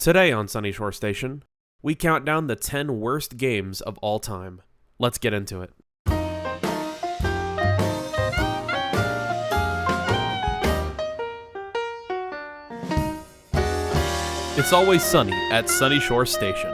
Today on Sunyshore Station, we count down the 10 worst games of all time. Let's get into it. It's always sunny at Sunyshore Station.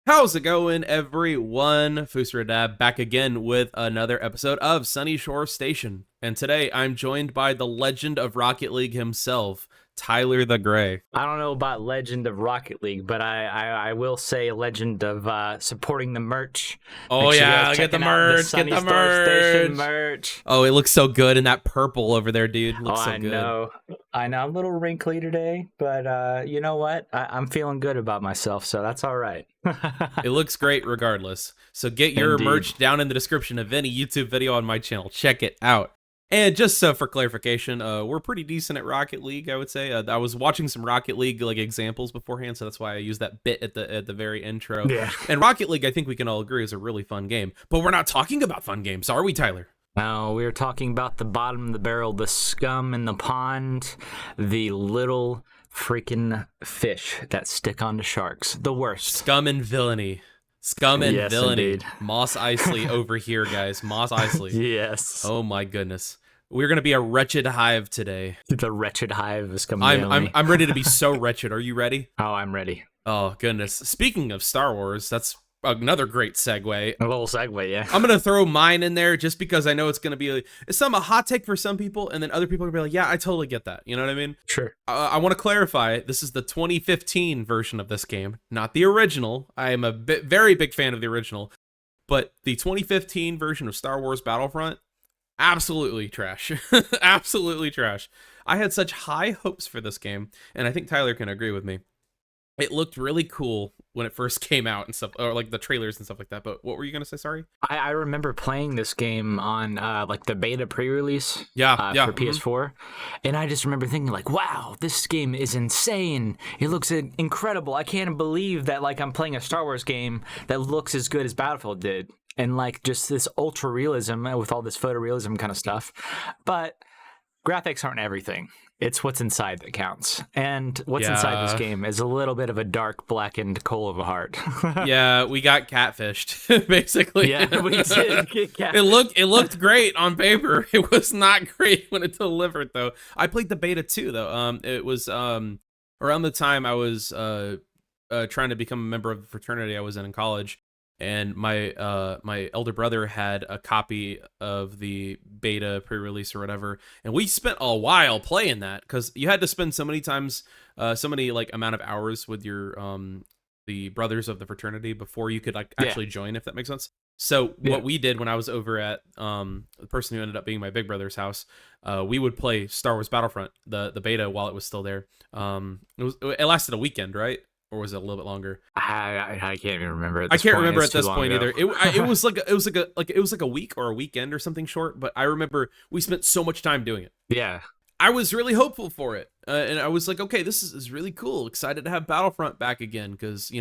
How's it going, everyone? Fusrodab back again with another episode of Sunyshore Station. And today I'm joined by the Legend of Rocket League himself, Tylerthegrey. I don't know about Legend of Rocket League, but I will say Legend of supporting the merch. Oh yeah, get the merch, get the merch. Oh, it looks so good in that purple over there, dude. Looks so good. I know, I'm a little wrinkly today, but you know what? I'm feeling good about myself, so that's all right. It looks great regardless. So get your merch down in the description of any YouTube video on my channel. Check it out. And just so for clarification, we're pretty decent at Rocket League, I would say. I was watching some Rocket League examples beforehand, so that's why I used that bit at the very intro. Yeah. And Rocket League, I think we can all agree, is a really fun game. But we're not talking about fun games, are we, Tyler? No, we're talking about the bottom of the barrel, the scum in the pond, the little freaking fish that stick onto sharks. The worst. Scum and villainy. Scum and villainy. Indeed. Moss Eisley over here, guys. Moss Eisley. Yes. Oh my goodness. We're gonna be a wretched hive today. The wretched hive is coming. I'm ready to be so wretched. Are you ready? Oh, I'm ready. Oh goodness. Speaking of Star Wars, that's another great segue. A little segue, yeah. I'm gonna throw mine in there just because I know it's gonna be a hot take for some people, and then other people are gonna be like, yeah, I totally get that. You know what I mean? Sure. I want to clarify. This is the 2015 version of this game, not the original. I am a very big fan of the original, but the 2015 version of Star Wars Battlefront. Absolutely trash. Absolutely trash. I had such high hopes for this game, and I think Tyler can agree with me. It looked really cool when it first came out and stuff, or like the trailers and stuff like that. But what were you gonna say? Sorry. I remember playing this game on like the beta pre-release. For PS4, and I just remember thinking like, wow, this game is insane. It looks incredible. I can't believe that like I'm playing a Star Wars game that looks as good as Battlefield did. And like just this ultra realism with all this photorealism kind of stuff. But graphics aren't everything. It's what's inside that counts. And what's inside this game is a little bit of a dark, blackened coal of a heart. Yeah, we got catfished, basically. Yeah, we did get catfished. It looked great on paper. It was not great when it delivered, though. I played the beta too, though. It was around the time I was trying to become a member of the fraternity I was in college. And my elder brother had a copy of the beta pre-release or whatever, and we spent a while playing that because you had to spend so many amount of hours with your the brothers of the fraternity before you could actually join, if that makes sense. So what we did when I was over at the person who ended up being my big brother's house, we would play Star Wars Battlefront, the beta, while it was still there. It lasted a weekend, right? Or was it a little bit longer? I can't even remember. I can't remember at this point either. It was like a week or a weekend or something short. But I remember we spent so much time doing it. Yeah, I was really hopeful for it, and I was like, okay, this is really cool. Excited to have Battlefront back again because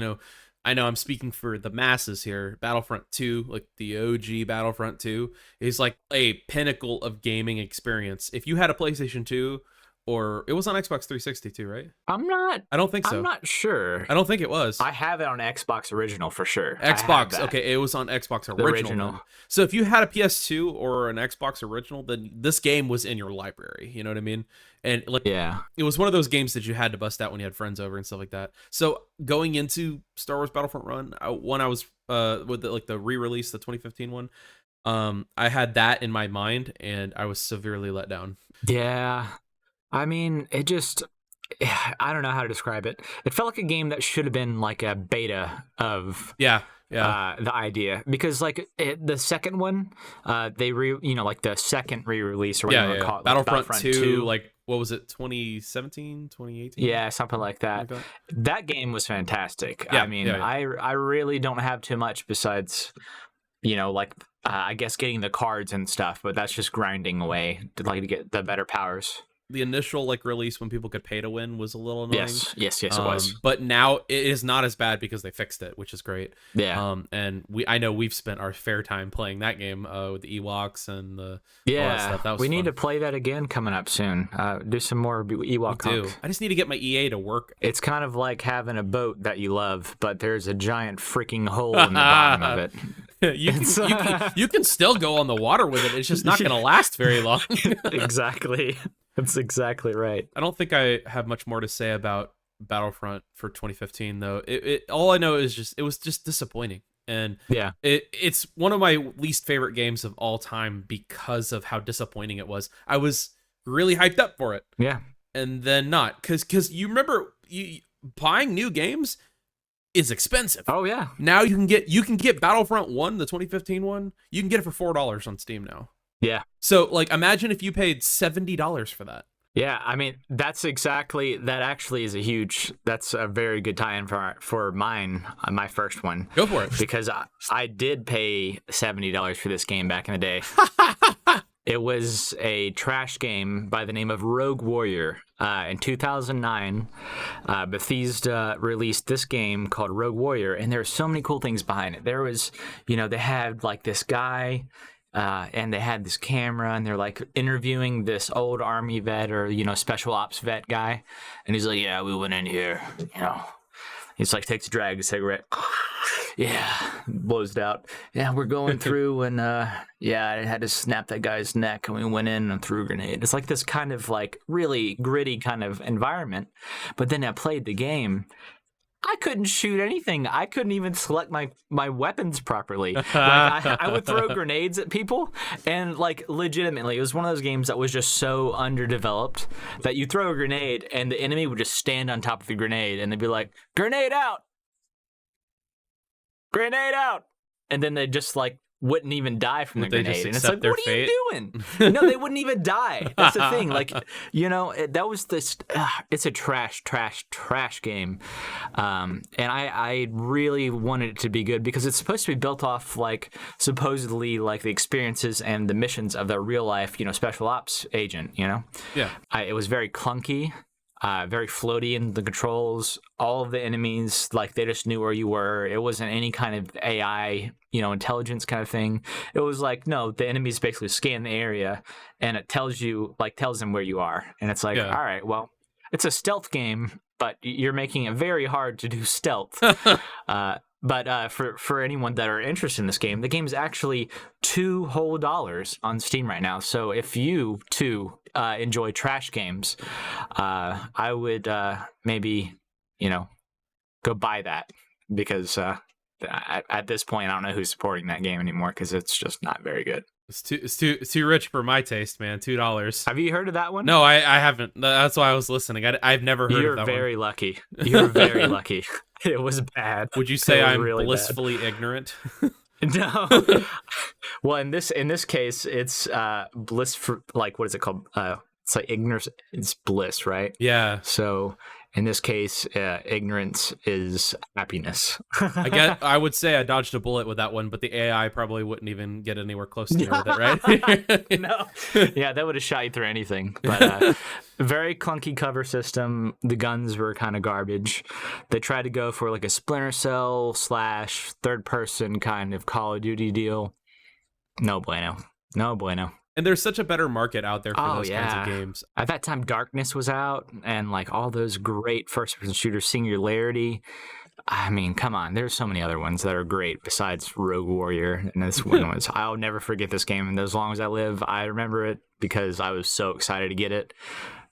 I know I'm speaking for the masses here. Battlefront 2, like the OG Battlefront 2, is like a pinnacle of gaming experience. If you had a PlayStation 2. Or it was on Xbox 360 too, right? I don't think so. I'm not sure. I don't think it was. I have it on Xbox Original for sure. Xbox, okay, it was on Xbox Original. So if you had a PS2 or an Xbox Original, then this game was in your library. You know what I mean? And it was one of those games that you had to bust out when you had friends over and stuff like that. So going into Star Wars Battlefront I was with the re-release, the 2015 one. I had that in my mind, and I was severely let down. Yeah. I mean, I don't know how to describe it. It felt like a game that should have been like a beta of the idea, because like the second one, the second re-release or whatever you want to call it, Battlefront 2, like what was it, 2017, 2018? Yeah, something like that. That game was fantastic. Yeah, I mean, I really don't have too much besides, I guess getting the cards and stuff, but that's just grinding away to get the better powers. the initial like release when people could pay to win was a little annoying. Yes, it was. But now it is not as bad because they fixed it, which is great. Yeah. And I know we've spent our fair time playing that game with the Ewoks and all that stuff. That was we fun. need to play that again coming up soon. Do some more Ewok hunts. I just need to get my EA to work. It's kind of like having a boat that you love, but there's a giant freaking hole in the bottom of it. You can still go on the water with it. It's just not going to last very long. Exactly. That's exactly right. I don't think I have much more to say about Battlefront for 2015, though. All I know is it was just disappointing. And yeah, it's one of my least favorite games of all time because of how disappointing it was. I was really hyped up for it. Yeah. And then not. Because you remember buying new games is expensive. Oh yeah. Now you can get Battlefront 1, the 2015 one. You can get it for $4 on Steam now. Yeah. So like imagine if you paid $70 for that. Yeah, I mean that actually is that's a very good tie-in for my first one. Go for it. Because I did pay $70 for this game back in the day. It was a trash game by the name of Rogue Warrior. In 2009, Bethesda released this game called Rogue Warrior, and there were so many cool things behind it. There was, they had like this guy, and they had this camera, and they're like interviewing this old army vet or, special ops vet guy. And he's like, yeah, we went in here, He's like, takes a drag, a cigarette. Yeah, blows it out. Yeah, we're going through, and I had to snap that guy's neck, and we went in and threw a grenade. It's like this kind of like really gritty kind of environment. But then I played the game. I couldn't shoot anything. I couldn't even select my weapons properly. Like I would throw grenades at people, and like legitimately, it was one of those games that was just so underdeveloped that you throw a grenade and the enemy would just stand on top of the grenade and they'd be like, "Grenade out! Grenade out!" And then they just like wouldn't even die from the grenade. And it's like, what are you doing? No, they wouldn't even die. That's the thing. Like, that was this, it's a trash game. And I really wanted it to be good because it's supposed to be built off like supposedly like the experiences and the missions of the real life, special ops agent, Yeah. It was very clunky. Very floaty in the controls. All of the enemies, like they just knew where you were. It wasn't any kind of AI, intelligence kind of thing. It was like, no, the enemies basically scan the area and it tells them where you are. And it's like, all right, well, it's a stealth game, but you're making it very hard to do stealth. But for anyone that are interested in this game, the game is actually $2 whole on Steam right now. So if you too enjoy trash games, I would maybe go buy that because at this point I don't know who's supporting that game anymore because it's just not very good. It's too rich for my taste, man. $2. Have you heard of that one? No, I haven't. That's why I was listening. I've never heard of that one. You're very lucky. You're very lucky. It was bad. Would you say I'm really blissfully ignorant? No. Well, in this case, it's bliss for like what is it called? It's like ignorance. It's bliss, right? Yeah. So in this case, ignorance is happiness. I would say I dodged a bullet with that one, but the AI probably wouldn't even get anywhere close to me with it, right? No. Yeah, that would have shot you through anything. But very clunky cover system. The guns were kind of garbage. They tried to go for like a Splinter Cell / third person kind of Call of Duty deal. No bueno. No bueno. And there's such a better market out there for those kinds of games. At that time, Darkness was out, and like all those great first-person shooters, Singularity. I mean, come on. There's so many other ones that are great besides Rogue Warrior, and this one was. I'll never forget this game, and as long as I live, I remember it because I was so excited to get it.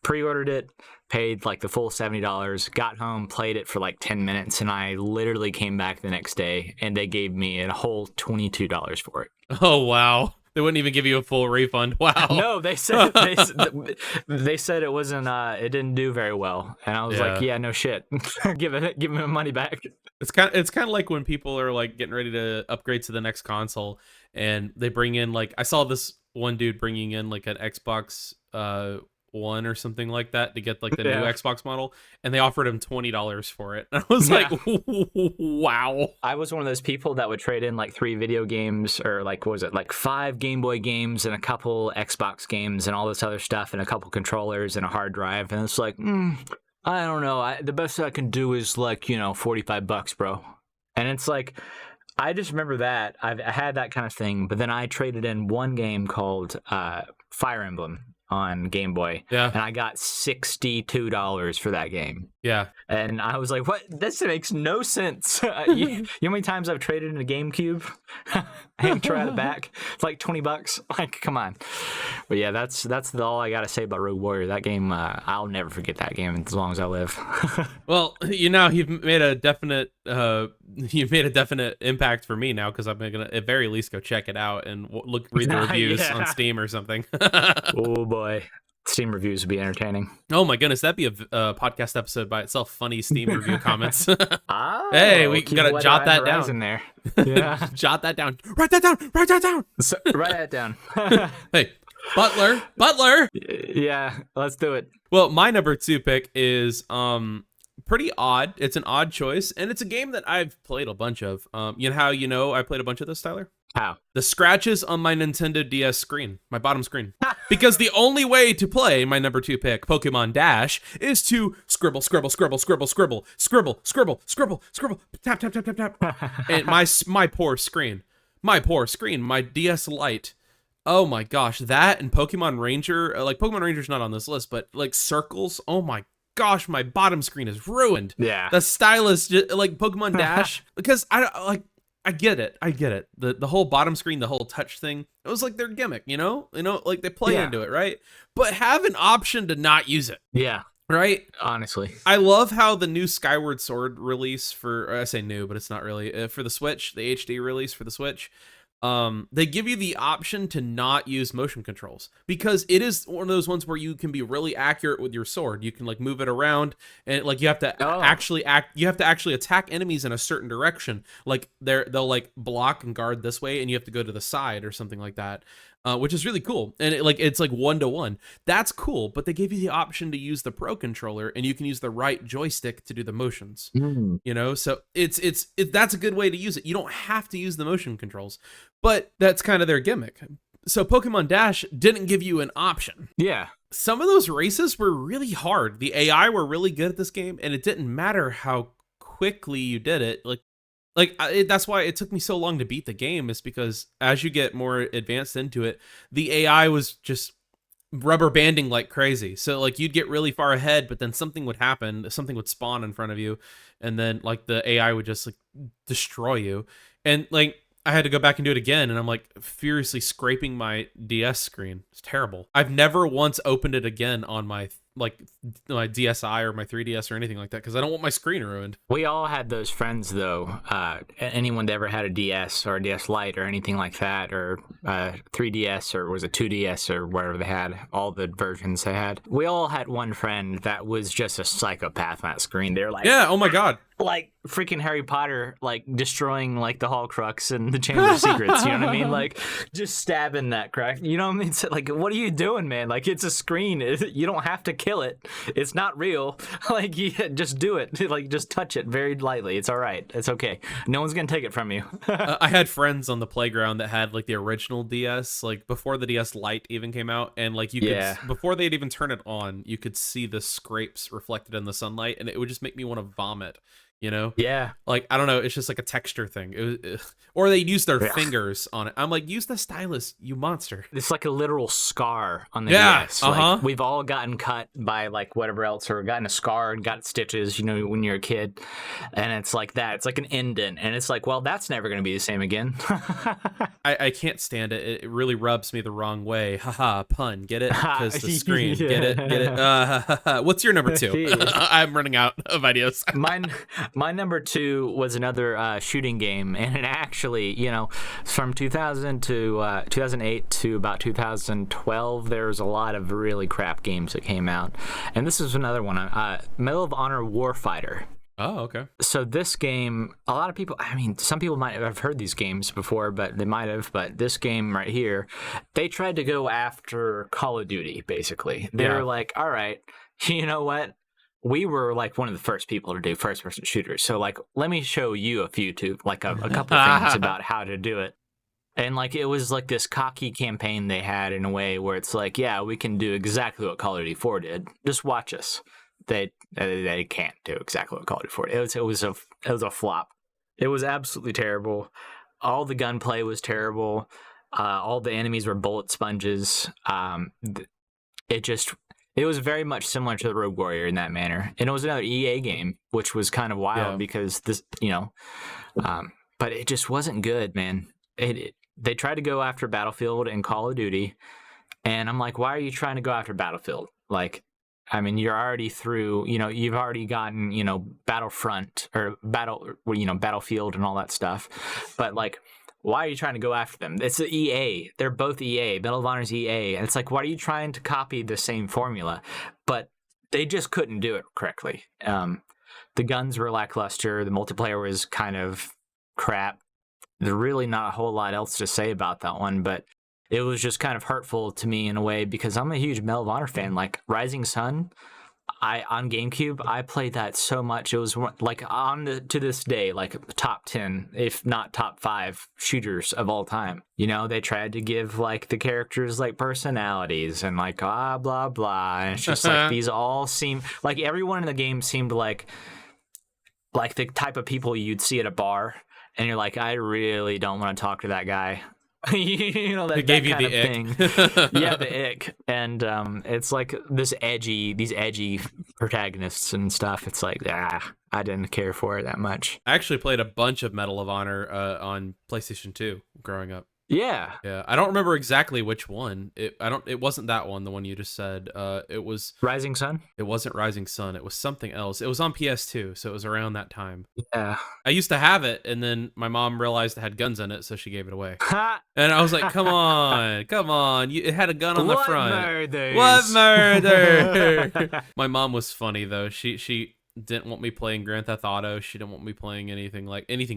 Pre-ordered it, paid like the full $70, got home, played it for like 10 minutes, and I literally came back the next day, and they gave me a whole $22 for it. Oh, wow. They wouldn't even give you a full refund. Wow. No, they said it wasn't. It didn't do very well, and I was like, yeah, no shit. give me my money back. It's kind of like when people are like getting ready to upgrade to the next console, and they bring in like I saw this one dude bringing in like an Xbox 1 or something like that to get like the new Xbox model, and they offered him $20 for it. And I was like, wow. I was one of those people that would trade in like 3 video games, or like, what was it, like 5 Game Boy games and a couple Xbox games and all this other stuff and a couple controllers and a hard drive, and it's like, I don't know, the best I can do is like, $45, bro. And it's like, I just remember that I had that kind of thing, but then I traded in one game called Fire Emblem on Game Boy, and I got $62 for that game. Yeah, and I was like, "What? This makes no sense." You know how many times I've traded in a GameCube and try it back? It's like $20. Like, come on. But yeah, that's all I gotta say about Rogue Warrior. That game, I'll never forget that game as long as I live. Well, you've made a definite impact for me now, because I'm gonna at very least go check it out and read the reviews on Steam or something. Oh boy. Steam reviews would be entertaining. Oh my goodness, that'd be a podcast episode by itself. Funny Steam review comments. Hey, we gotta jot that down in there. Yeah, jot that down. Write that down. Write that down. Write that down. Hey, Butler. Yeah, let's do it. Well, my number 2 pick is pretty odd. It's an odd choice, and it's a game that I've played a bunch of. You know how I played a bunch of this, Tyler? How? The scratches on my Nintendo DS screen, my bottom screen. Because the only way to play my number 2 pick, Pokemon Dash, is to scribble, tap, tap, tap, tap, tap. And my poor screen, my DS Lite. Oh my gosh, that and Pokemon Ranger, like Pokemon Ranger's not on this list, but like circles, oh my gosh, my bottom screen is ruined. Yeah. The stylus, like Pokemon Dash, because I get it. The whole bottom screen, the whole touch thing, it was like their gimmick, like they play into it, right? But have an option to not use it. Yeah. Right? Honestly. I love how the new Skyward Sword release I say new, but it's not really, for the Switch, the HD release for the Switch, they give you the option to not use motion controls, because it is one of those ones where you can be really accurate with your sword. You can like move it around, and like you have to actually attack enemies in a certain direction. Like they'll like block and guard this way, and you have to go to the side or something like that. Which is really cool, and it's like 1-to-1. That's cool, but they gave you the option to use the Pro controller, and you can use the right joystick to do the motions. So it's that's a good way to use it. You don't have to use the motion controls, but that's kind of their gimmick. So Pokemon Dash didn't give you an option. Yeah. Some of those races were really hard. The AI were really good at this game, and it didn't matter how quickly you did it. That's why it took me so long to beat the game, is because as you get more advanced into it, the AI was just rubber banding like crazy. So like you'd get really far ahead, but then something would happen, something would spawn in front of you, and then like the AI would just like destroy you. And like I had to go back and do it again, and I'm like furiously scraping my DS screen. It's terrible. I've never once opened it again on my DSi or my 3DS or anything like that, because I don't want my screen ruined. We all had those friends though. Anyone that ever had a DS or a DS Lite or anything like that, or 3DS, or was it 2DS or whatever they had, all the versions they had. We all had one friend that was just a psychopath on that screen. They're like, yeah, oh my god, like freaking Harry Potter, like destroying like the Horcrux and the Chamber of Secrets. You know what I mean? Like just stabbing that crack. You know what I mean? It's like, what are you doing, man? Like it's a screen. You don't have to kill it. It's not real. Like just do it. Like just touch it very lightly. It's all right. It's okay. No one's gonna take it from you. I had friends on the playground that had like the original DS, like before the DS Lite even came out, and like you could before they'd even turn it on, you could see the scrapes reflected in the sunlight, and it would just make me want to vomit. Yeah, like I don't know, it's just like a texture thing. Or they'd use their fingers on it. I'm like, use the stylus, you monster. It's like a literal scar on the DS. Like, we've all gotten cut by like whatever else, or gotten a scar and got stitches, when you're a kid, and it's like that. It's like an indent, and it's like, well, that's never going to be the same again. I can't stand it. It really rubs me the wrong way. Haha, pun. Get it? Because the screen. Get it? What's your number 2? I'm running out of ideas. My number 2 was another shooting game, and it actually, from 2000 to 2008 to about 2012, there was a lot of really crap games that came out, and this is another one. Medal of Honor Warfighter. Oh, okay. So this game, a lot of people, I mean, some people might have heard these games before, but they might have. But this game right here, they tried to go after Call of Duty, basically. They were like, all right, you know what? We were like one of the first people to do first-person shooters. So like, let me show you a couple of things about how to do it. And like, it was like this cocky campaign they had in a way where it's like, yeah, we can do exactly what Call of Duty 4 did. Just watch us. They can't do exactly what Call of Duty 4 did. It was a flop. It was absolutely terrible. All the gunplay was terrible. All the enemies were bullet sponges. It was very much similar to the Rogue Warrior in that manner. And it was another EA game, which was kind of wild because this, but it just wasn't good, man. They tried to go after Battlefield and Call of Duty, and I'm like, why are you trying to go after Battlefield? Like, I mean, you're already through, you've already gotten, Battlefront or Battlefield and all that stuff. But like, why are you trying to go after them? It's the EA. They're both EA. Medal of Honor's EA. And it's like, why are you trying to copy the same formula? But they just couldn't do it correctly. The guns were lackluster. The multiplayer was kind of crap. There's really not a whole lot else to say about that one, but it was just kind of hurtful to me in a way because I'm a huge Medal of Honor fan. Like Rising Sun, on GameCube, I played that so much. It was like to this day, like top 10, if not top 5 shooters of all time. They tried to give like the characters like personalities and like blah blah blah. And it's just like these all seem like everyone in the game seemed like the type of people you'd see at a bar. And you're like, I really don't want to talk to that guy. It gave you the ick. Yeah, the ick. And it's like these edgy protagonists and stuff. It's like, I didn't care for it that much. I actually played a bunch of Medal of Honor on PlayStation 2 growing up. Yeah. I don't remember exactly which one. It wasn't that one, the one you just said. It was Rising Sun. It wasn't Rising Sun. It was something else. It was on PS2, so it was around that time. Yeah. I used to have it, and then my mom realized it had guns in it, so she gave it away. And I was like, "Come on! It had a gun on the front. What murder?" My mom was funny though. She didn't want me playing Grand Theft Auto. She didn't want me playing anything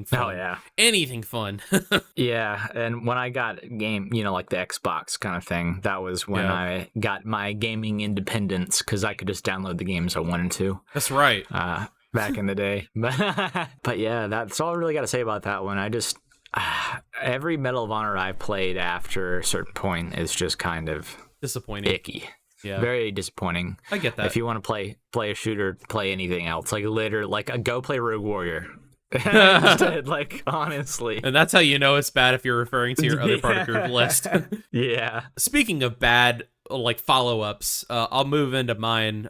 fun. Oh yeah, anything fun. Yeah, and when I got game, like the Xbox kind of thing, that was when I got my gaming independence because I could just download the games I wanted to. That's right. Back in the day, but yeah, that's all I really got to say about that one. I just every Medal of Honor I've played after a certain point is just kind of disappointing, icky. Yeah, very disappointing. I get that. If you want to play a shooter, play anything else. Go play Rogue Warrior. Instead, honestly. And that's how you know it's bad if you're referring to your other part of your list. Yeah. Speaking of bad, follow-ups, I'll move into mine.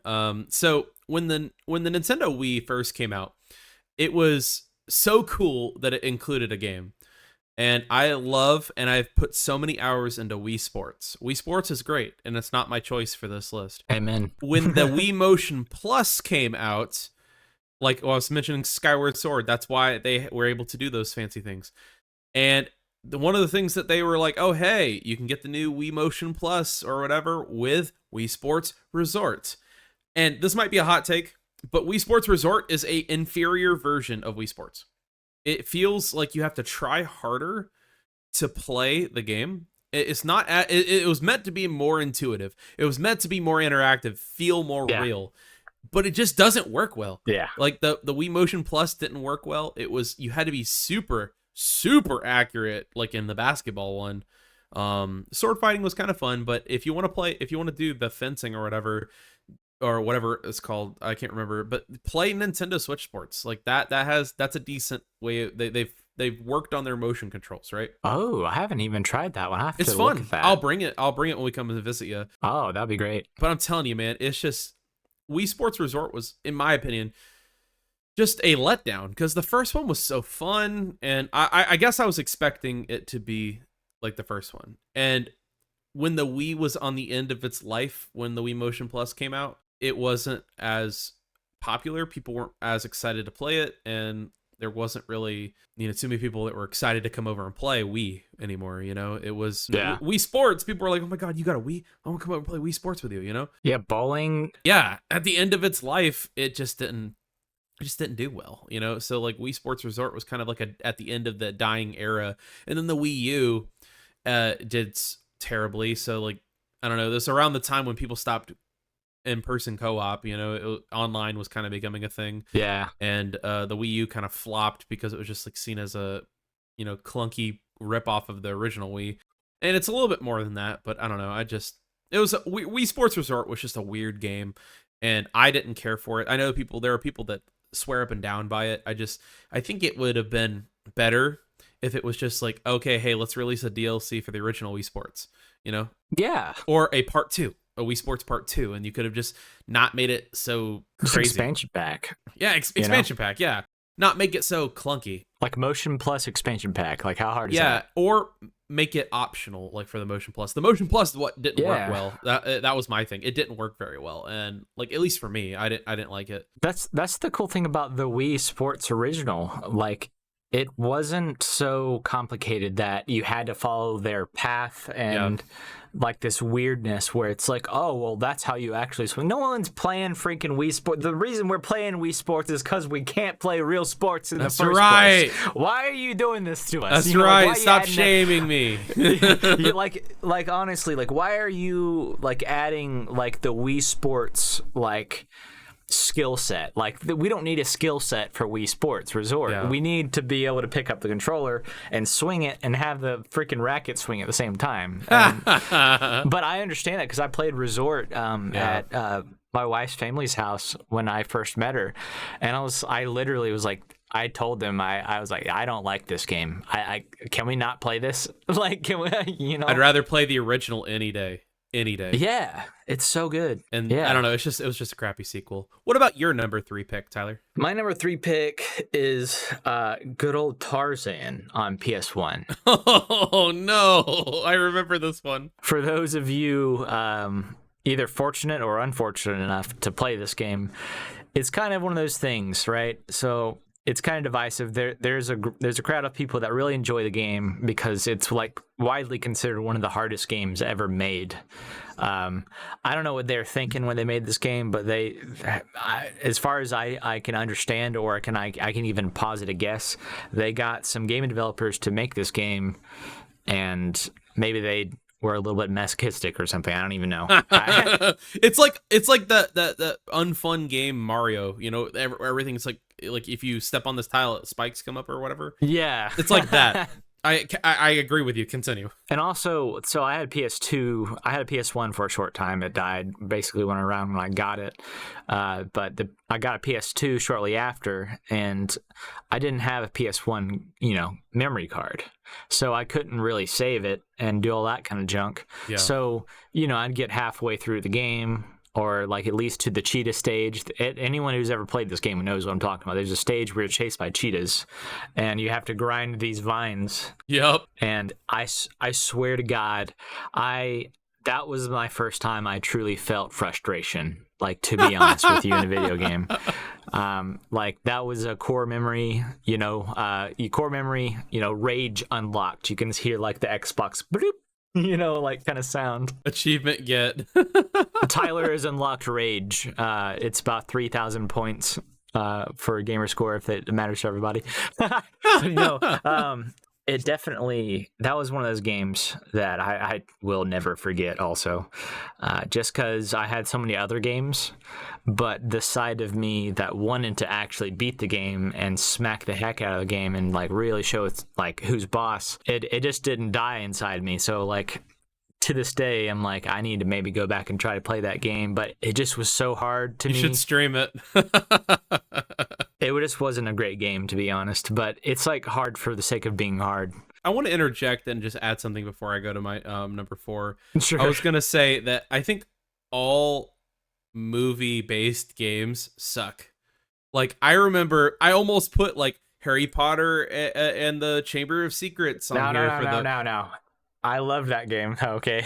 So when the Nintendo Wii first came out, it was so cool that it included a game. And I've put so many hours into Wii Sports. Wii Sports is great, and it's not my choice for this list. Amen. When the Wii Motion Plus came out, I was mentioning Skyward Sword, that's why they were able to do those fancy things. And one of the things that they were like, oh, hey, you can get the new Wii Motion Plus or whatever with Wii Sports Resort. And this might be a hot take, but Wii Sports Resort is an inferior version of Wii Sports. It feels like you have to try harder to play the game. It's not. It was meant to be more intuitive. It was meant to be more interactive, feel more real, but it just doesn't work well. Yeah, like the Wii Motion Plus didn't work well. You had to be super accurate, like in the basketball one. Sword fighting was kind of fun, but if you want to do the fencing or whatever it's called, I can't remember, but play Nintendo Switch Sports. Like that's a decent way. They've worked on their motion controls, right? Oh, I haven't even tried that one. I have it's to fun. Look at that. I'll bring it when we come to visit you. Oh, that'd be great. But I'm telling you, man, it's just Wii Sports Resort was, in my opinion, just a letdown because the first one was so fun, and I guess I was expecting it to be like the first one. And when the Wii was on the end of its life, when the Wii Motion Plus came out, it wasn't as popular. People weren't as excited to play it, and there wasn't really, too many people that were excited to come over and play Wii anymore. It was Wii Sports. People were like, oh my God, you got a Wii? I want to come over and play Wii Sports with you, Yeah, bowling. Yeah, at the end of its life, it just didn't it just didn't do well, you know? So like Wii Sports Resort was kind of like at the end of the dying era. And then the Wii U did terribly. So like, I don't know, this around the time when people stopped in-person co-op, you know, online was kind of becoming a thing. Yeah. And the Wii U kind of flopped because it was just like seen as a, you know, clunky rip-off of the original Wii. And it's a little bit more than that, but I don't know. Wii Sports Resort was just a weird game, and I didn't care for it. I know there are people that swear up and down by it. I think it would have been better if it was just like, okay, hey, let's release a DLC for the original Wii Sports, you know? Yeah. Or a part 2, a Wii Sports part 2, and you could have just not made it so crazy. Expansion pack. Yeah, expansion pack, yeah. Not make it so clunky. Like Motion Plus expansion pack. Like, how hard is that? Yeah, or make it optional, like for the Motion Plus. The Motion Plus is what didn't work well. That was my thing. It didn't work very well, and like at least for me, I didn't like it. That's the cool thing about the Wii Sports Original. Like, it wasn't so complicated that you had to follow their path and like this weirdness where it's like, oh, well, that's how you actually swing. No one's playing freaking Wii Sports. The reason we're playing Wii Sports is because we can't play real sports in the first place. Why are you doing this to us? That's right. Like, stop shaming me. like honestly, like, why are you like adding like the Wii Sports like skill set? Like, we don't need a skill set for Wii Sports Resort. We need to be able to pick up the controller and swing it and have the freaking racket swing at the same time. But I understand that because I played Resort at my wife's family's house when I first met her, and I literally was like, I told them, I was like, I don't like this game. I can we not play this? Like, can we, you know? I'd rather play the original any day. Yeah, it's so good. And I don't know, it was just a crappy sequel. What about your number 3 pick, Tyler? My number 3 pick is good old Tarzan on PS1. Oh no, I remember this one. For those of you either fortunate or unfortunate enough to play this game, it's kind of one of those things, right? So it's kind of divisive. There's a crowd of people that really enjoy the game because it's like widely considered one of the hardest games ever made. I don't know what they're thinking when they made this game, but as far as I can understand, or I can even posit a guess, they got some game developers to make this game, and maybe they were a little bit masochistic or something. I don't even know. It's like the unfun game Mario. You know, everything's like if you step on this tile, spikes come up or whatever. Yeah, it's like that. I agree with you. Continue. And also, so I had PS2. I had a PS1 for a short time. It died basically when I got it. But I got a PS2 shortly after, and I didn't have a PS1, memory card. So I couldn't really save it and do all that kind of junk. Yeah. So, I'd get halfway through the game, or like at least to the cheetah stage. Anyone who's ever played this game knows what I'm talking about. There's a stage where you're chased by cheetahs, and you have to grind these vines. Yep. And I swear to God, that was my first time I truly felt frustration. Like, to be honest with you, in a video game. Like, that was a core memory, rage unlocked. You can hear like the Xbox bloop, like kind of sound. Achievement get. Tyler has unlocked rage. It's about 3,000 points for a gamer score, if it matters to everybody. It definitely, that was one of those games that I will never forget also. Just because I had so many other games, but the side of me that wanted to actually beat the game and smack the heck out of the game and like really show it's like who's boss, it just didn't die inside me. So like, to this day, I'm like, I need to maybe go back and try to play that game, but it just was so hard to me. You should stream it. It just wasn't a great game, to be honest, but it's like hard for the sake of being hard. I want to interject and just add something before I go to my number 4. Sure. I was going to say that I think all movie-based games suck. Like, I remember I almost put like Harry Potter and the Chamber of Secrets on here. No. I love that game. Okay.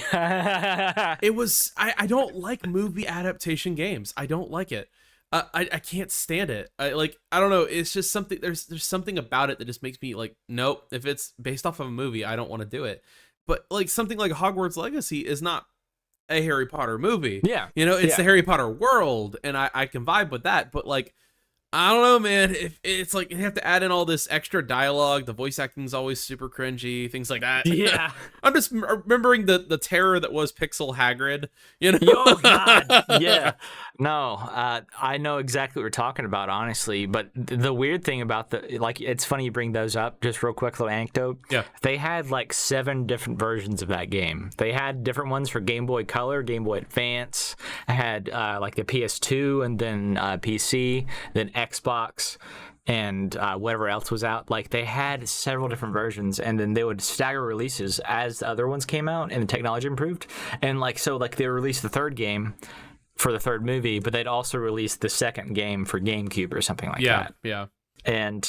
It was, I don't like movie adaptation games. I don't like it. I can't stand it. I don't know. It's just something, there's something about it that just makes me like, nope, if it's based off of a movie, I don't want to do it. But like something like Hogwarts Legacy is not a Harry Potter movie. Yeah. It's the Harry Potter world, and I can vibe with that. But like, I don't know, man. If it's like you have to add in all this extra dialogue, the voice acting is always super cringy, things like that. Yeah. I'm just remembering the terror that was Pixel Hagrid. You know? Oh God, yeah. No, I know exactly what we're talking about, honestly. But the weird thing about it's funny you bring those up. Just real quick, little anecdote. Yeah. They had like 7 different versions of that game. They had different ones for Game Boy Color, Game Boy Advance. I had like the PS2, and then PC, then Xbox, and whatever else was out. Like, they had several different versions, and then they would stagger releases as the other ones came out and the technology improved. And like, so like they released the third game for the third movie, but they'd also release the second game for GameCube or something like that. Yeah. And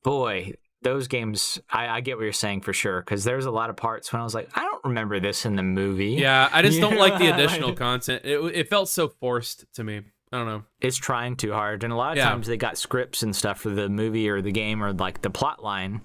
boy, those games, I get what you're saying for sure, because there's a lot of parts when I was like, I don't remember this in the movie. Yeah, I just don't like the additional content. It felt so forced to me. I don't know. It's trying too hard. And a lot of times they got scripts and stuff for the movie or the game or like the plot line,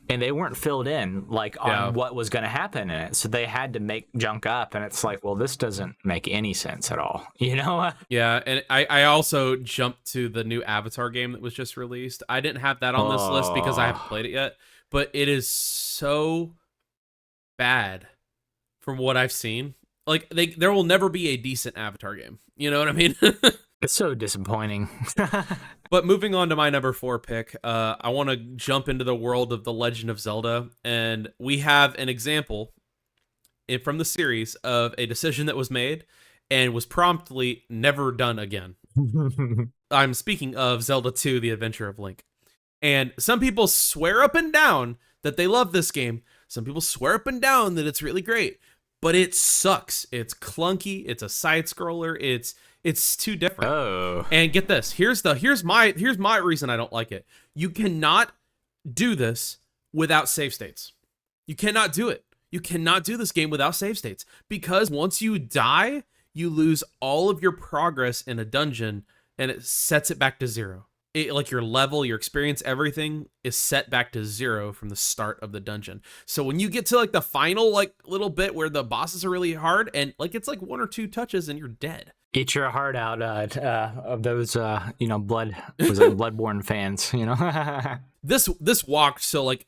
and they weren't filled in like on what was going to happen in it. So they had to make junk up, and it's like, well, this doesn't make any sense at all, you know? Yeah, and I also jumped to the new Avatar game that was just released. I didn't have that on this list because I haven't played it yet, but it is so bad from what I've seen. Like, there will never be a decent Avatar game. You know what I mean? It's so disappointing. But moving on to my number 4 pick, I want to jump into the world of The Legend of Zelda, and we have an example from the series of a decision that was made and was promptly never done again. I'm speaking of Zelda 2, The Adventure of Link. And some people swear up and down that they love this game. Some people swear up and down that it's really great, but it sucks. It's clunky. It's a side scroller. It's too different. Oh. And get this. Here's my reason I don't like it. You cannot do this without save states. You cannot do it. You cannot do this game without save states, because once you die, you lose all of your progress in a dungeon, and it sets it back to 0. Like your level, your experience, everything is set back to 0 from the start of the dungeon. So when you get to like the final like little bit where the bosses are really hard, and like it's like 1 or 2 touches and you're dead. Eat your heart out of those bloodborne fans, you know. This walked so like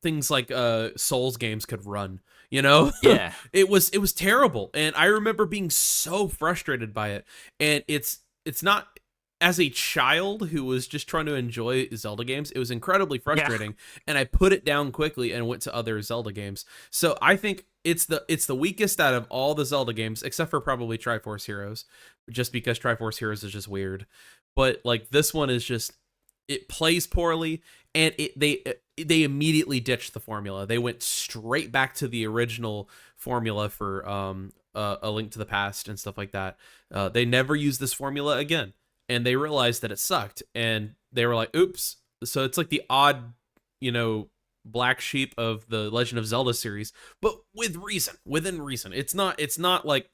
things like Souls games could run, you know. Yeah. it was terrible, and I remember being so frustrated by it. And it's not, as a child who was just trying to enjoy Zelda games, it was incredibly frustrating, and I put it down quickly and went to other Zelda games. So I think it's the weakest out of all the Zelda games, except for probably Triforce Heroes, just because Triforce Heroes is just weird. But like this one is just, it plays poorly, and they immediately ditched the formula. They went straight back to the original formula for A Link to the Past and stuff like that. They never used this formula again. And they realized that it sucked, and they were like, oops. So it's like the odd, black sheep of the Legend of Zelda series, but within reason. It's not like,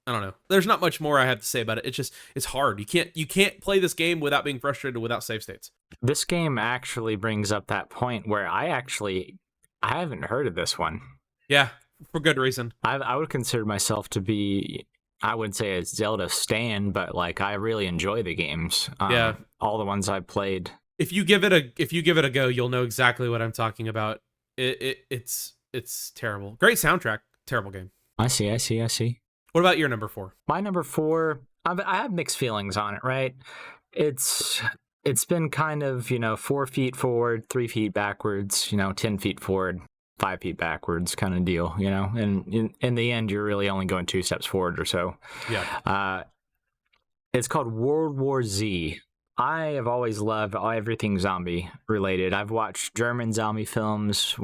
I don't know. There's not much more I have to say about it. It's hard. You can't play this game without being frustrated without save states. This game actually brings up that point where I haven't heard of this one. Yeah, for good reason. I would consider myself to be, I wouldn't say a Zelda stan, but like I really enjoy the games. All the ones I've played. If you give it a go, you'll know exactly what I'm talking about. It's terrible. Great soundtrack, terrible game. I see. What about your number 4? My number 4, I have mixed feelings on it. Right, it's been kind of 4 feet forward, 3 feet backwards, 10 feet forward, 5 feet backwards kind of deal, and in the end, you're really only going 2 steps forward or so. Yeah. It's called World War Z. I have always loved everything zombie related. I've watched German zombie films,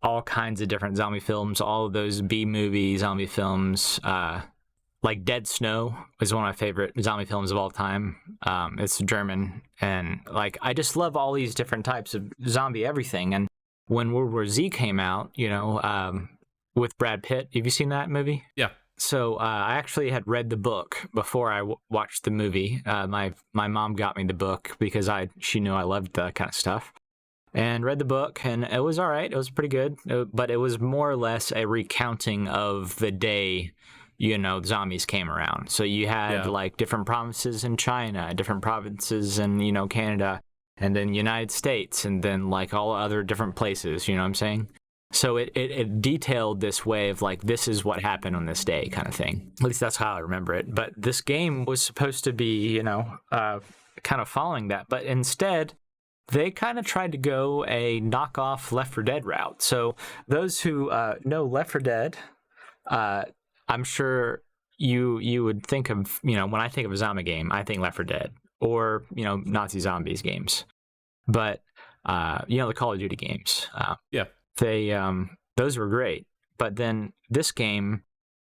all kinds of different zombie films, all of those B-movie zombie films. Like Dead Snow is one of my favorite zombie films of all time. It's German, and like I just love all these different types of zombie everything. And when World War Z came out, with Brad Pitt, have you seen that movie? Yeah. So I actually had read the book before I watched the movie. My mom got me the book because she knew I loved that kind of stuff, and read the book, and it was all right. It was pretty good, but it was more or less a recounting of the day zombies came around. So you had like different provinces in China, different provinces in, Canada, and then United States, and then like all other different places, you know what I'm saying? So it detailed this way of like, this is what happened on this day kind of thing. At least that's how I remember it. But this game was supposed to be, kind of following that. But instead, they kind of tried to go a knockoff Left 4 Dead route. So those who know Left 4 Dead, I'm sure you would think of, when I think of a zombie game, I think Left 4 Dead or, Nazi zombies games. But, the Call of Duty games. They those were great. But then this game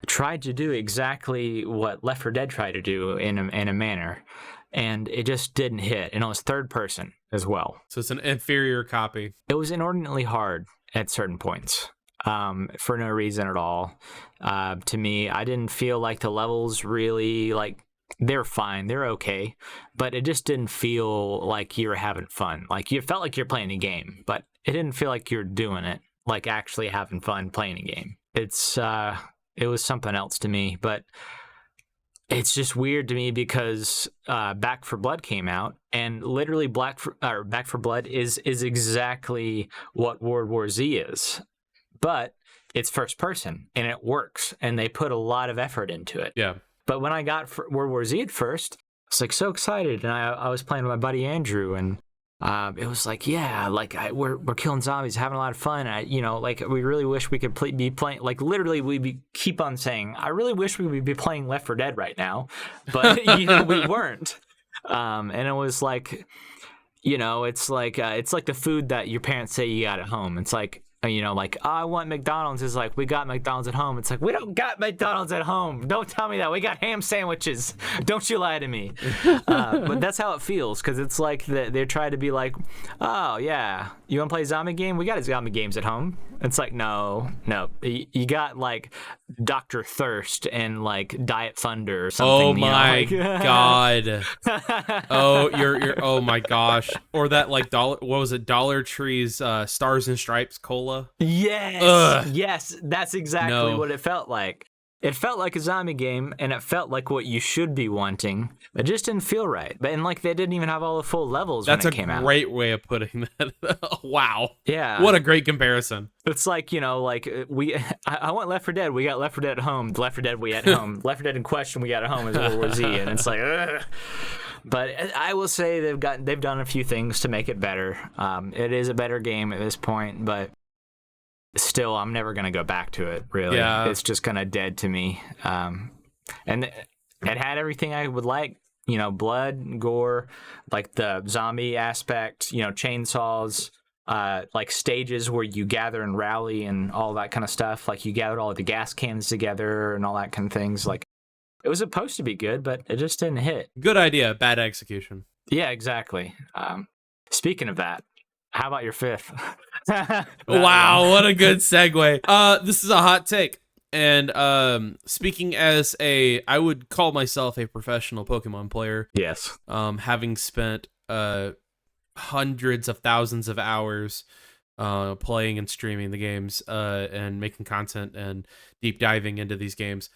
tried to do exactly what Left 4 Dead tried to do in a manner. And it just didn't hit. And it was third person as well. So it's an inferior copy. It was inordinately hard at certain points. For no reason at all. To me, I didn't feel like the levels really, like, they're fine, they're okay, but it just didn't feel like you were having fun. Like, you felt like you're playing a game, but it didn't feel like you're doing it, like actually having fun playing a game. It was something else to me, but it's just weird to me because Back 4 Blood came out, and literally Back 4 Blood is exactly what World War Z is. But it's first person, and it works, and they put a lot of effort into it. Yeah. But when I got World War Z at first, I was like so excited, and I was playing with my buddy Andrew, and it was like, we're killing zombies, having a lot of fun. We really wish we could be playing. Like, literally, keep on saying, I really wish we would be playing Left 4 Dead right now, but we weren't. And it was like, it's like the food that your parents say you got at home. It's like, I want McDonald's. Is like, we got McDonald's at home. It's like, we don't got McDonald's at home. Don't tell me that. We got ham sandwiches. Don't you lie to me. But that's how it feels, because it's like they're trying to be like, oh, yeah, you want to play a zombie game? We got zombie games at home. It's like, no. You got, like, Dr. Thirst and, like, Diet Thunder or something. Oh, my God. Oh my gosh. Or that, like, Dollar Tree's Stars and Stripes Cola? Yes. Ugh. Yes, that's exactly what it felt like. It felt like a zombie game, and it felt like what you should be wanting. It just didn't feel right. And like, they didn't even have all the full levels when it came out. That's a great way of putting that. Wow. Yeah. What a great comparison. It's like, I want Left 4 Dead. We got Left 4 Dead at home. Left 4 Dead we at home. Left 4 Dead in question we got at home is World War Z. And it's like, ugh. But I will say they've done a few things to make it better. It is a better game at this point, but still, I'm never going to go back to it, really. Yeah. It's just kind of dead to me. And it had everything I would like, blood, gore, like the zombie aspect, chainsaws, like stages where you gather and rally and all that kind of stuff. Like, you gathered all of the gas cans together and all that kind of things. Like, it was supposed to be good, but it just didn't hit. Good idea, bad execution. Yeah, exactly. Speaking of that, how about your fifth? Wow, what a good segue. This is a hot take. And speaking as I would call myself a professional Pokemon player. Yes. Having spent hundreds of thousands of hours playing and streaming the games and making content and deep diving into these games,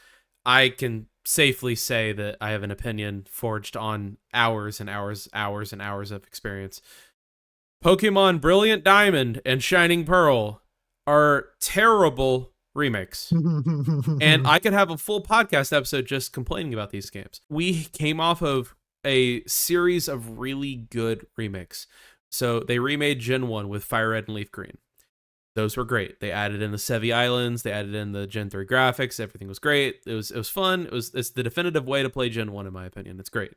I can safely say that I have an opinion forged on hours and hours of experience. Pokemon Brilliant Diamond and Shining Pearl are terrible remakes. And I could have a full podcast episode just complaining about these games. We came off of a series of really good remakes. So they remade Gen 1 with Fire Red and Leaf Green. Those were great. They added in the Sevi Islands. They added in the Gen 3 graphics. Everything was great. It was fun. It's the definitive way to play Gen 1, in my opinion. It's great.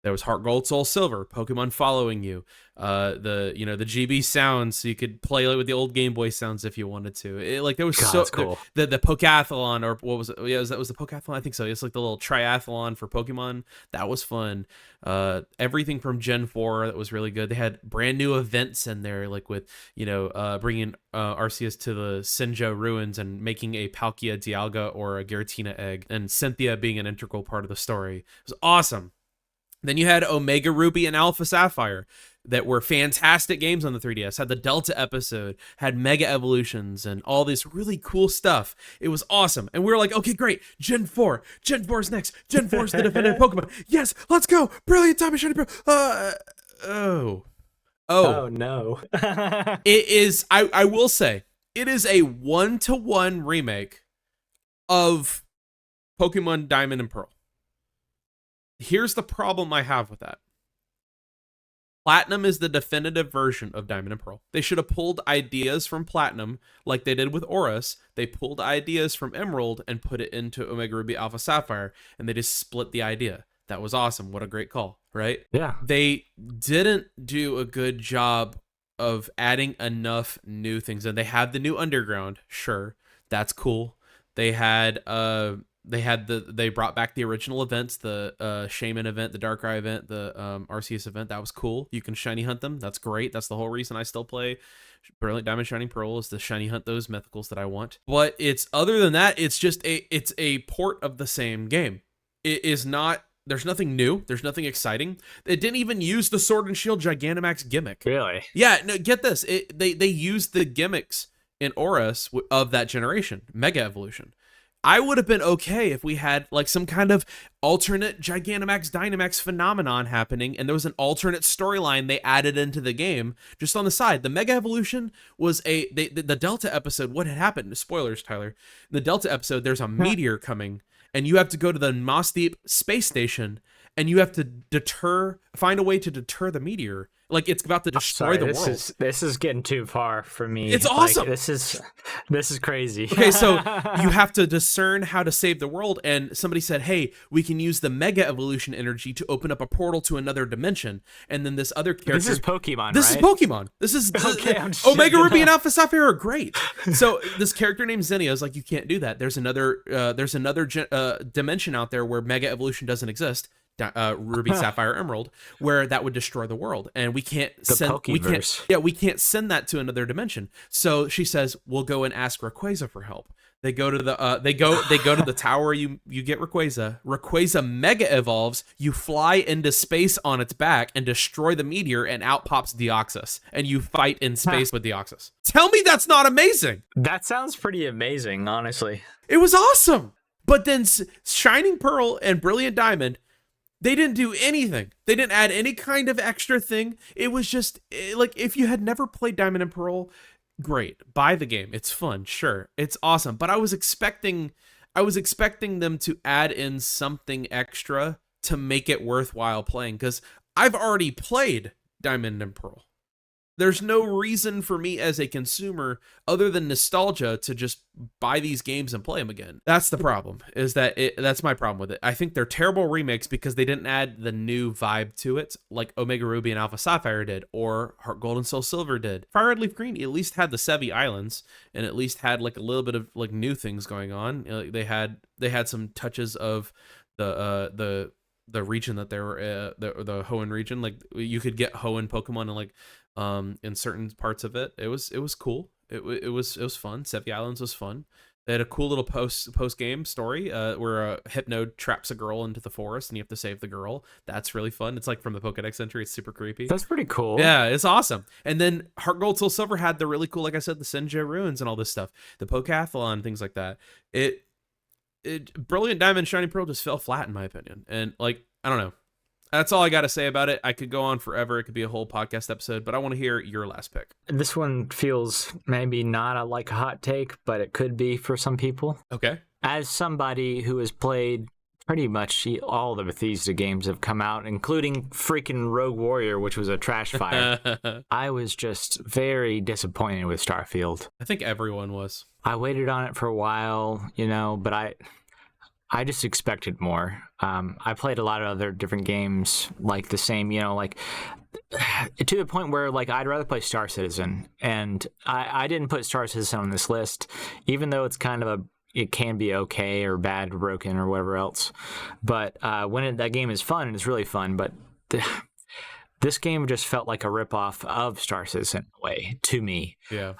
There was Heart Gold, Soul Silver, Pokemon Following You, the GB sounds, so you could play with the old Game Boy sounds if you wanted to. There was that's cool. The Pokathlon, or what was it? Yeah, was the Pokathlon? I think so. It's like the little triathlon for Pokemon. That was fun. Everything from Gen 4 that was really good. They had brand new events in there, like with bringing Arceus to the Sinjoh ruins and making a Palkia Dialga or a Giratina egg, and Cynthia being an integral part of the story. It was awesome. Then you had Omega Ruby and Alpha Sapphire. that were fantastic games on the 3DS. Had the Delta episode, had Mega Evolutions, and all this really cool stuff. It was awesome. And we were like, okay, great. Gen 4. Gen 4 is next. Gen 4 is the definitive Pokemon. Yes, let's go. Brilliant Diamond Shiny Pearl. Oh no. It is, I will say, it is a 1-to-1 remake of Pokemon Diamond and Pearl. Here's the problem I have with that. Platinum is the definitive version of Diamond and Pearl. They should have pulled ideas from Platinum like they did with Oris. They pulled ideas from Emerald and put it into Omega Ruby Alpha Sapphire, and they just split the idea. That was awesome. What a great call, right? Yeah. They didn't do a good job of adding enough new things. And they had the new Underground. Sure, that's cool. They brought back the original events, the Shaman event, the Darkrai event, the Arceus event. That was cool. You can shiny hunt them. That's great. That's the whole reason I still play Brilliant Diamond Shining Pearl, is to shiny hunt those mythicals that I want. But it's, other than that, it's just it's a port of the same game. It is not, there's nothing new. There's nothing exciting. It didn't even use the Sword and Shield Gigantamax gimmick. Really? Yeah, no, get this. They used the gimmicks in Oris of that generation, Mega Evolution. I would have been okay if we had like some kind of alternate Gigantamax Dynamax phenomenon happening, and there was an alternate storyline they added into the game just on the side. The Mega Evolution was the Delta episode. What had happened? Spoilers, Tyler. In the Delta episode, there's a meteor coming, and you have to go to the Moss Deep space station, and you have to find a way to deter the meteor. Like, it's about to destroy the world. This is getting too far for me. It's awesome. Like, this is crazy. Okay, so you have to discern how to save the world, and somebody said, hey, we can use the Mega Evolution energy to open up a portal to another dimension. And then this other character... This is Pokemon, This is Pokemon. This is... Okay, Omega Ruby and Alpha Sapphire are great. So this character named Zinnia is like, you can't do that. There's another dimension out there where Mega Evolution doesn't exist. Ruby, Sapphire, Emerald, where that would destroy the world, and we can't send that to another dimension. So she says, we'll go and ask Rayquaza for help. They go to the they go to the tower. You get Rayquaza. Rayquaza Mega evolves. You fly into space on its back and destroy the meteor, and out pops Deoxys, and you fight in space with Deoxys. Tell me that's not amazing. That sounds pretty amazing, honestly. It was awesome. But then Shining Pearl and Brilliant Diamond, they didn't do anything. They didn't add any kind of extra thing. It was just like, if you had never played Diamond and Pearl, great. Buy the game. It's fun. Sure. It's awesome. But I was expecting them to add in something extra to make it worthwhile playing, because I've already played Diamond and Pearl. There's no reason for me as a consumer, other than nostalgia, to just buy these games and play them again. That's the problem, that's my problem with it. I think they're terrible remakes because they didn't add the new vibe to it, like Omega Ruby and Alpha Sapphire did, or Heart Gold and Soul Silver did. Fire Red Leaf Green at least had the Sevi Islands, and at least had like a little bit of like new things going on. They had some touches of the region that they were the Hoenn region. Like, you could get Hoenn Pokemon and like in certain parts of it. It was cool. It was fun. Sevi Islands was fun. They had a cool little post game story where a Hypnode traps a girl into the forest and you have to save the girl. That's really fun. It's like from the Pokedex entry. It's super creepy. That's pretty cool. Yeah, it's awesome. And then Heart Gold Soul Silver had the really cool, like I said, the Senja ruins and all this stuff, the Pokathlon, things like that. Brilliant Diamond Shiny Pearl just fell flat in my opinion. And like, I don't know. That's all I got to say about it. I could go on forever. It could be a whole podcast episode, but I want to hear your last pick. This one feels maybe not like a hot take, but it could be for some people. Okay. As somebody who has played pretty much all the Bethesda games have come out, including freaking Rogue Warrior, which was a trash fire, I was just very disappointed with Starfield. I think everyone was. I waited on it for a while, but I just expected more. I played a lot of other different games like the same, like to the point where like I'd rather play Star Citizen, and I didn't put Star Citizen on this list, even though it's kind of it can be okay or bad or broken or whatever else. But that game is fun, and it's really fun, but this game just felt like a ripoff of Star Citizen in a way to me. Yeah.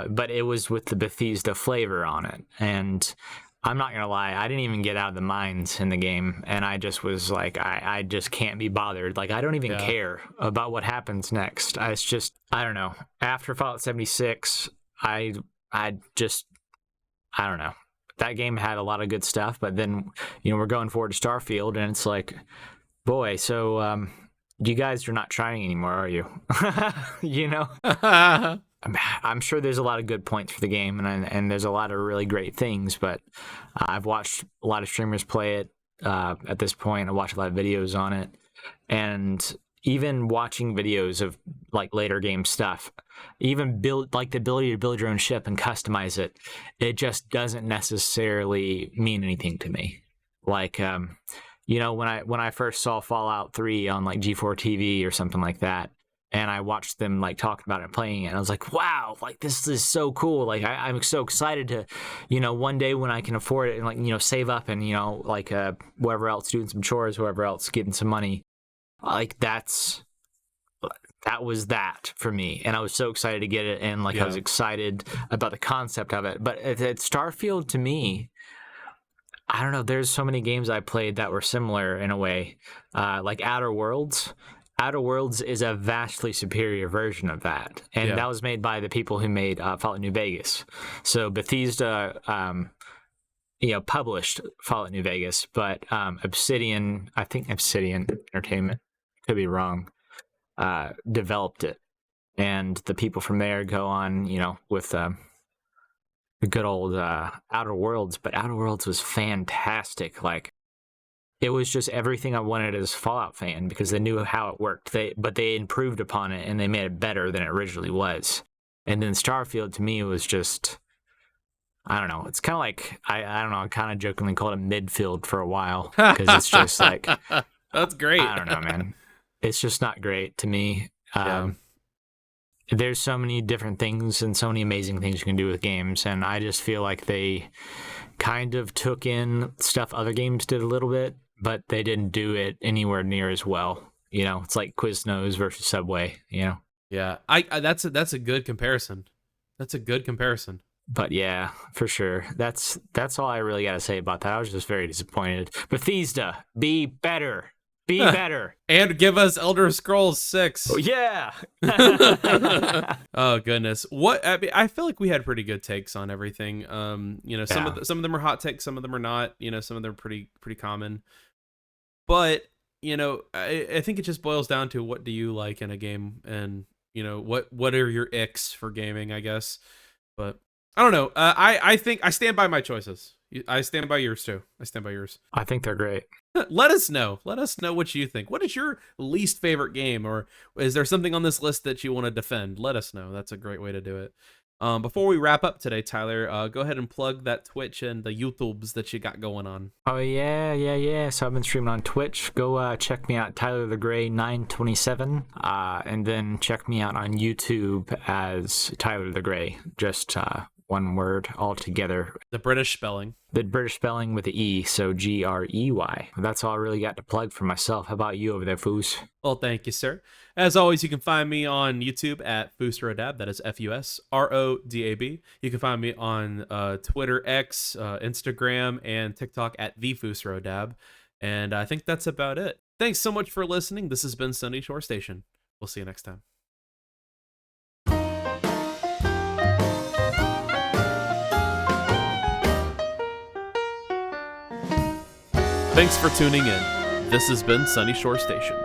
But it was with the Bethesda flavor on it, and I'm not gonna lie, I didn't even get out of the mines in the game, and I just was like, I just can't be bothered. Like, I don't even care about what happens next. It's just, I don't know. After Fallout 76, I don't know. That game had a lot of good stuff, but then, we're going forward to Starfield, and it's like, boy, so you guys are not trying anymore, are you? I'm sure there's a lot of good points for the game, and there's a lot of really great things, but I've watched a lot of streamers play it at this point. I watched a lot of videos on it, and even watching videos of like later game stuff, even build like the ability to build your own ship and customize it, it just doesn't necessarily mean anything to me. Like, when I first saw Fallout 3 on like G4 TV or something like that, and I watched them like talk about it and playing it, and I was like, wow, like this is so cool. Like I'm so excited to, one day when I can afford it and like, save up and, like whoever else doing some chores, whoever else getting some money, like that was that for me. And I was so excited to get it. And like, I was excited about the concept of it. But at Starfield, to me, I don't know, there's so many games I played that were similar in a way, like Outer Worlds. Outer Worlds is a vastly superior version of that. And that was made by the people who made Fallout New Vegas. So Bethesda, published Fallout New Vegas, but Obsidian Entertainment, could be wrong, developed it. And the people from there go on, with the good old Outer Worlds. But Outer Worlds was fantastic. Like, it was just everything I wanted as a Fallout fan, because they knew how it worked. But they improved upon it, and they made it better than it originally was. And then Starfield, to me, was just, I don't know. It's kind of like, I don't know, I kind of jokingly called it midfield for a while, because it's just like... That's great. I don't know, man. It's just not great to me. There's so many different things and so many amazing things you can do with games, and I just feel like they kind of took in stuff other games did a little bit, but they didn't do it anywhere near as well. It's like Quiznos versus Subway, Yeah, that's a good comparison. That's a good comparison. But yeah, for sure. That's all I really got to say about that. I was just very disappointed. Bethesda, be better. Be better. And give us Elder Scrolls 6. Oh, yeah. Oh goodness. I feel like we had pretty good takes on everything. Some of them are hot takes, some of them are not. Some of them are pretty common. But, I think it just boils down to, what do you like in a game, and what are your icks for gaming, I guess. But I don't know. I think I stand by my choices. I stand by yours too. I stand by yours. I think they're great. Let us know. Let us know what you think. What is your least favorite game, or is there something on this list that you want to defend? Let us know. That's a great way to do it. Before we wrap up today, Tyler, go ahead and plug that Twitch and the YouTubes that you got going on. Oh, yeah. So I've been streaming on Twitch. Go check me out, Tylerthegrey 927. And then check me out on YouTube as Tylerthegrey. Just one word altogether. The British spelling. The British spelling with the E, so Grey. That's all I really got to plug for myself. How about you over there, Fus? Well, thank you, sir. As always, you can find me on YouTube at FusRodab. That is FusRodab. You can find me on Twitter, X, Instagram, and TikTok at thefusrodab. And I think that's about it. Thanks so much for listening. This has been Sunyshore Station. We'll see you next time. Thanks for tuning in. This has been Sunyshore Station.